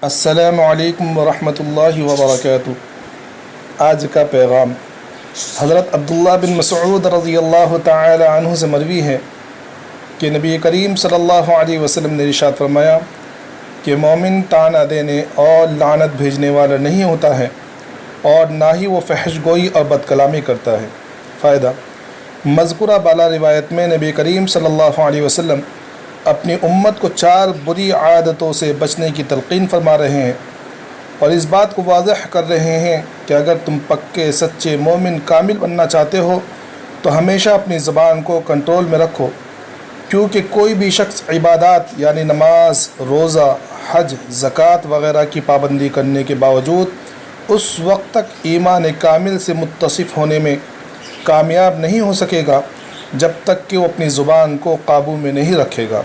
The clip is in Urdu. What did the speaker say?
السلام علیکم ورحمۃ اللہ وبرکاتہ۔ آج کا پیغام حضرت عبداللہ بن مسعود رضی اللہ تعالی عنہ سے مروی ہے کہ نبی کریم صلی اللہ علیہ وسلم نے ارشاد فرمایا کہ مومن طعنہ دینے اور لعنت بھیجنے والا نہیں ہوتا ہے، اور نہ ہی وہ فحش گوئی اور بد کلامی کرتا ہے۔ فائدہ: مذکورہ بالا روایت میں نبی کریم صلی اللہ علیہ وسلم اپنی امت کو 4 بری عادتوں سے بچنے کی تلقین فرما رہے ہیں، اور اس بات کو واضح کر رہے ہیں کہ اگر تم پکے سچے مومن کامل بننا چاہتے ہو تو ہمیشہ اپنی زبان کو کنٹرول میں رکھو، کیونکہ کوئی بھی شخص عبادات یعنی نماز، روزہ، حج، زکوٰۃ وغیرہ کی پابندی کرنے کے باوجود اس وقت تک ایمان کامل سے متصف ہونے میں کامیاب نہیں ہو سکے گا جب تک کہ وہ اپنی زبان کو قابو میں نہیں رکھے گا۔